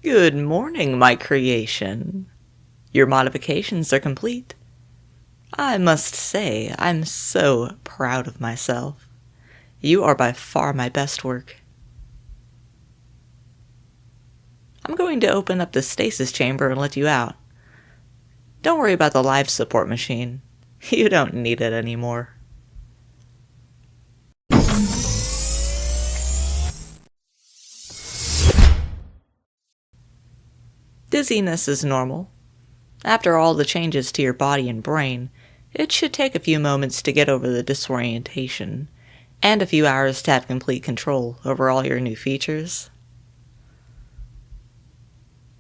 Good morning, my creation. Your modifications are complete. I must say, I'm so proud of myself. You are by far my best work. I'm going to open up the stasis chamber and let you out. Don't worry about the life support machine. You don't need it anymore. Dizziness is normal. After all the changes to your body and brain, it should take a few moments to get over the disorientation, and a few hours to have complete control over all your new features.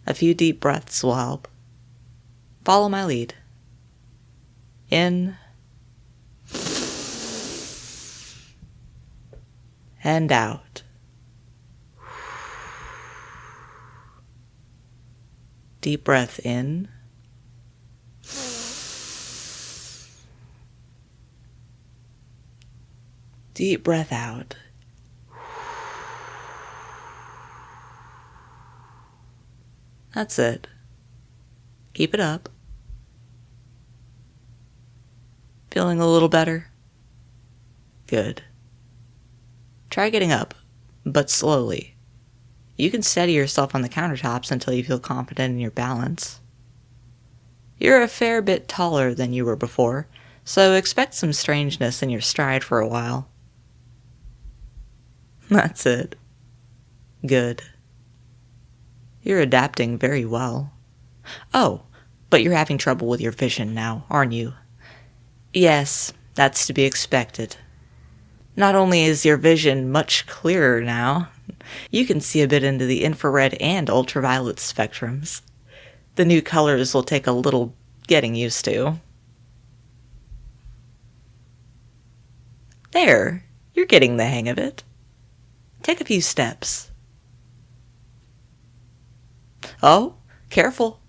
A few deep breaths will help. Follow my lead. In and out. Deep breath in. Deep breath out. That's it. Keep it up. Feeling a little better? Good. Try getting up, but slowly. You can steady yourself on the countertops until you feel confident in your balance. You're a fair bit taller than you were before, so expect some strangeness in your stride for a while. That's it. Good. You're adapting very well. Oh, but you're having trouble with your vision now, aren't you? Yes, that's to be expected. Not only is your vision much clearer now, you can see a bit into the infrared and ultraviolet spectrums. The new colors will take a little getting used to. There, you're getting the hang of it. Take a few steps. Oh, careful.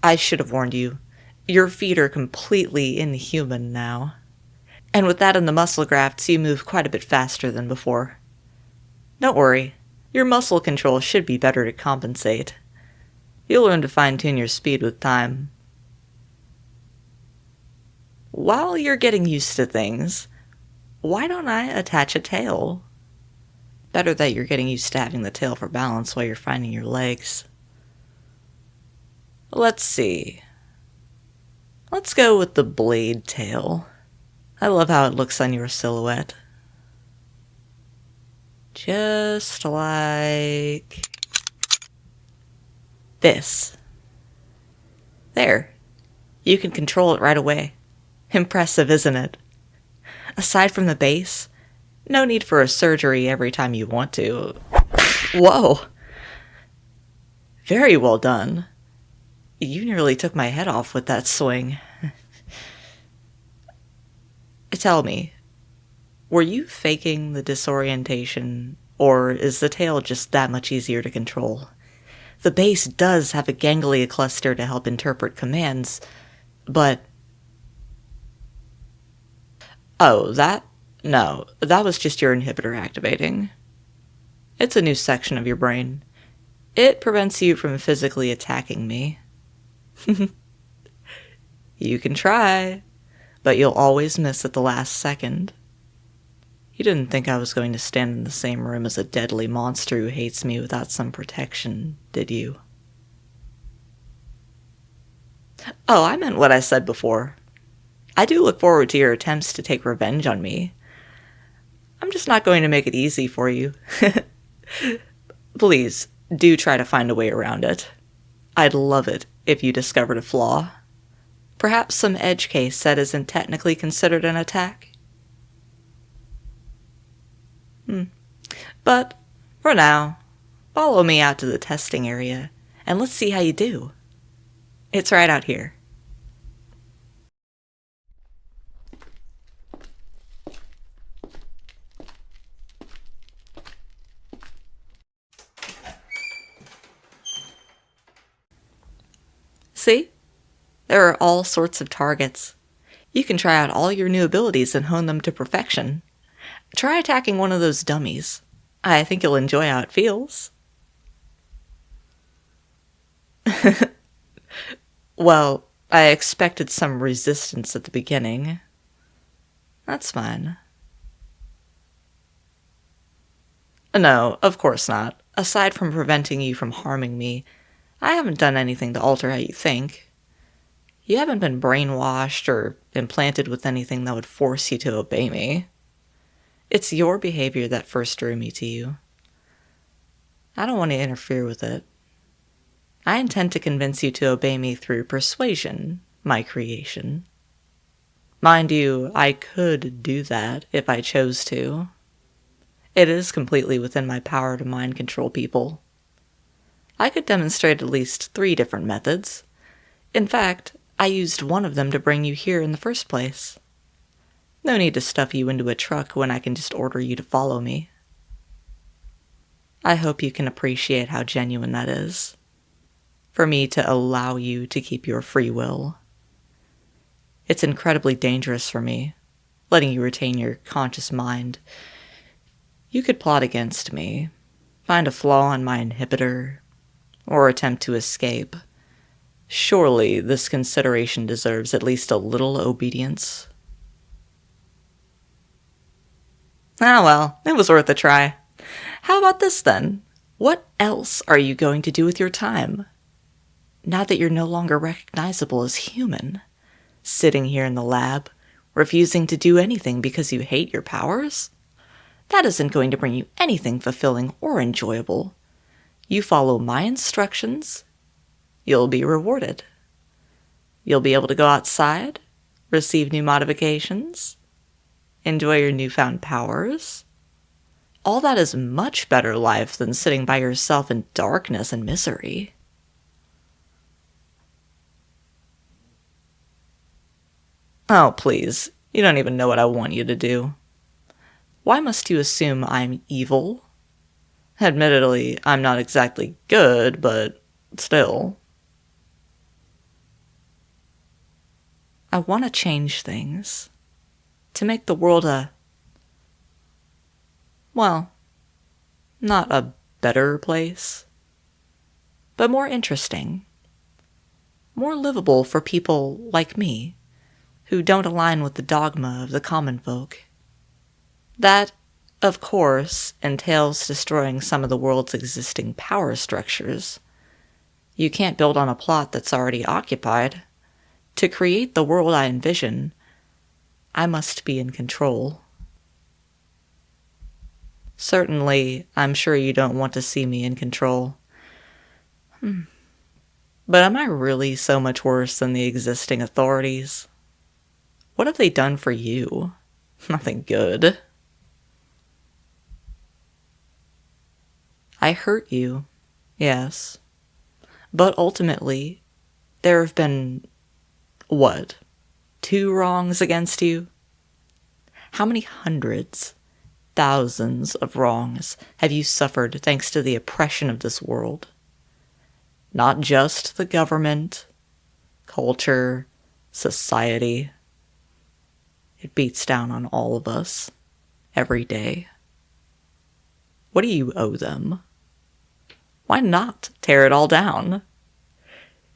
I should have warned you. Your feet are completely inhuman now. And with that and the muscle grafts, you move quite a bit faster than before. Don't worry, your muscle control should be better to compensate. You'll learn to fine-tune your speed with time. While you're getting used to things, why don't I attach a tail? Better that you're getting used to having the tail for balance while you're finding your legs. Let's see. Let's go with the blade tail. I love how it looks on your silhouette. Just like this. There. You can control it right away. Impressive, isn't it? Aside from the base, no need for a surgery every time you want to. Whoa! Very well done. You nearly took my head off with that swing. Tell me, were you faking the disorientation, or is the tail just that much easier to control? The base does have a ganglia cluster to help interpret commands, but... Oh, that? No, that was just your inhibitor activating. It's a new section of your brain. It prevents you from physically attacking me. You can try, but you'll always miss at the last second. You didn't think I was going to stand in the same room as a deadly monster who hates me without some protection, did you? Oh, I meant what I said before. I do look forward to your attempts to take revenge on me. I'm just not going to make it easy for you. Please, do try to find a way around it. I'd love it if you discovered a flaw. Perhaps some edge case that isn't technically considered an attack? But, for now, follow me out to the testing area, and let's see how you do. It's right out here. See? There are all sorts of targets. You can try out all your new abilities and hone them to perfection. Try attacking one of those dummies. I think you'll enjoy how it feels. Well, I expected some resistance at the beginning. That's fine. No, of course not. Aside from preventing you from harming me, I haven't done anything to alter how you think. You haven't been brainwashed or implanted with anything that would force you to obey me. It's your behavior that first drew me to you. I don't want to interfere with it. I intend to convince you to obey me through persuasion, my creation. Mind you, I could do that if I chose to. It is completely within my power to mind control people. I could demonstrate at least 3 different methods. In fact, I used one of them to bring you here in the first place. No need to stuff you into a truck when I can just order you to follow me. I hope you can appreciate how genuine that is. For me to allow you to keep your free will. It's incredibly dangerous for me, letting you retain your conscious mind. You could plot against me, find a flaw in my inhibitor, or attempt to escape. Surely this consideration deserves at least a little obedience. Ah well, it was worth a try. How about this then? What else are you going to do with your time? Now that you're no longer recognizable as human, sitting here in the lab, refusing to do anything because you hate your powers? That isn't going to bring you anything fulfilling or enjoyable. You follow my instructions, you'll be rewarded. You'll be able to go outside, receive new modifications, enjoy your newfound powers. All that is much better life than sitting by yourself in darkness and misery. Oh, please, you don't even know what I want you to do. Why must you assume I'm evil? Admittedly, I'm not exactly good, but still. I want to change things. To make the world not a better place, but more interesting. More livable for people like me, who don't align with the dogma of the common folk. That, of course, entails destroying some of the world's existing power structures. You can't build on a plot that's already occupied. To create the world I envision, I must be in control. Certainly, I'm sure you don't want to see me in control. But am I really so much worse than the existing authorities? What have they done for you? Nothing good. I hurt you, yes. But ultimately, there have been, 2 wrongs against you? How many hundreds, thousands of wrongs have you suffered thanks to the oppression of this world? Not just the government, culture, society. It beats down on all of us, every day. What do you owe them? Why not tear it all down?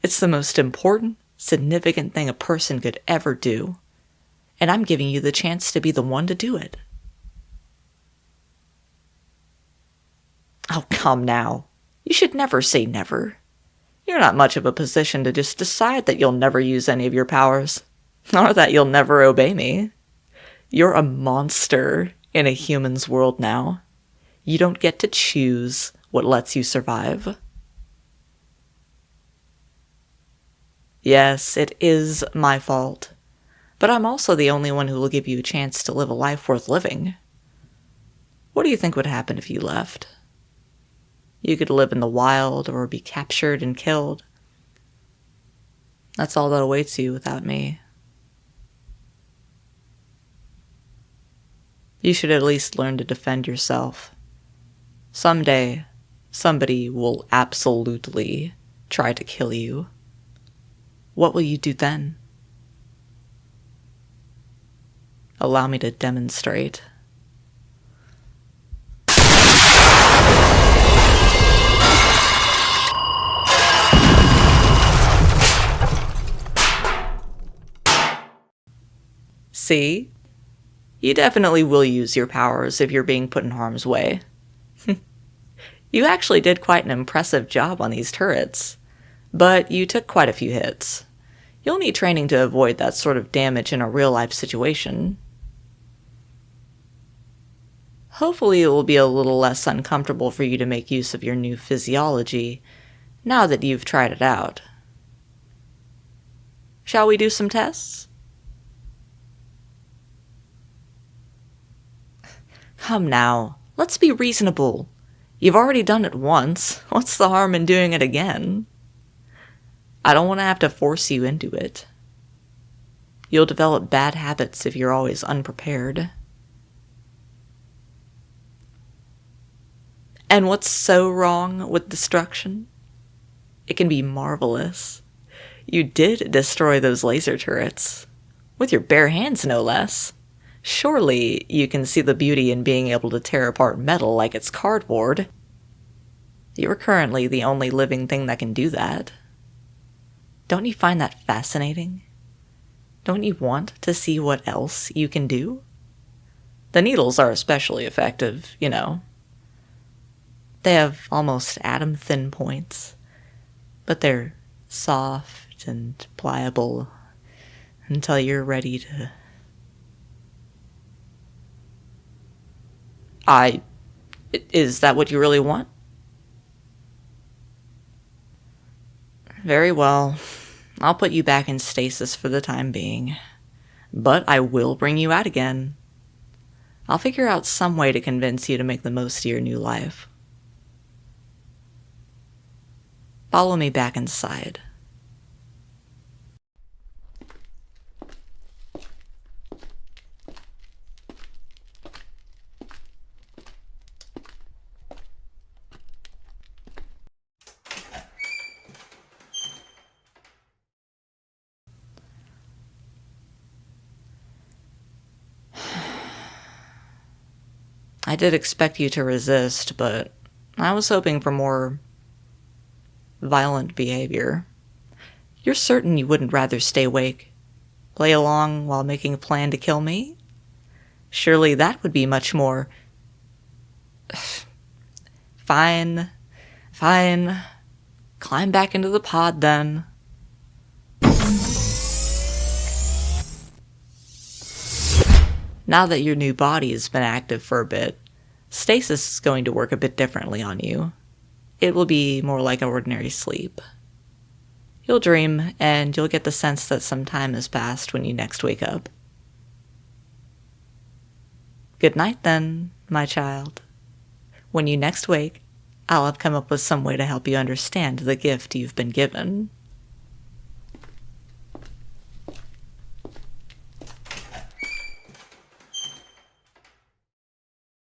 It's the most important, significant thing a person could ever do, and I'm giving you the chance to be the one to do it. Oh, come now. You should never say never. You're not much of a position to just decide that you'll never use any of your powers, or that you'll never obey me. You're a monster in a human's world now. You don't get to choose what lets you survive. Yes, it is my fault, but I'm also the only one who will give you a chance to live a life worth living. What do you think would happen if you left? You could live in the wild or be captured and killed. That's all that awaits you without me. You should at least learn to defend yourself. Someday, somebody will absolutely try to kill you. What will you do then? Allow me to demonstrate. See? You definitely will use your powers if you're being put in harm's way. You actually did quite an impressive job on these turrets, but you took quite a few hits. You'll need training to avoid that sort of damage in a real-life situation. Hopefully it will be a little less uncomfortable for you to make use of your new physiology now that you've tried it out. Shall we do some tests? Come now, let's be reasonable. You've already done it once. What's the harm in doing it again? I don't want to have to force you into it. You'll develop bad habits if you're always unprepared. And what's so wrong with destruction? It can be marvelous. You did destroy those laser turrets. With your bare hands, no less. Surely you can see the beauty in being able to tear apart metal like it's cardboard. You're currently the only living thing that can do that. Don't you find that fascinating? Don't you want to see what else you can do? The needles are especially effective, you know. They have almost atom-thin points, but they're soft and pliable until you're ready to... Is that what you really want? Very well. I'll put you back in stasis for the time being. But I will bring you out again. I'll figure out some way to convince you to make the most of your new life. Follow me back inside. I did expect you to resist, but I was hoping for more violent behavior. You're certain you wouldn't rather stay awake, play along while making a plan to kill me? Surely that would be much more... Fine. Climb back into the pod then. Now that your new body has been active for a bit, stasis is going to work a bit differently on you. It will be more like ordinary sleep. You'll dream, and you'll get the sense that some time has passed when you next wake up. Good night then, my child. When you next wake, I'll have come up with some way to help you understand the gift you've been given.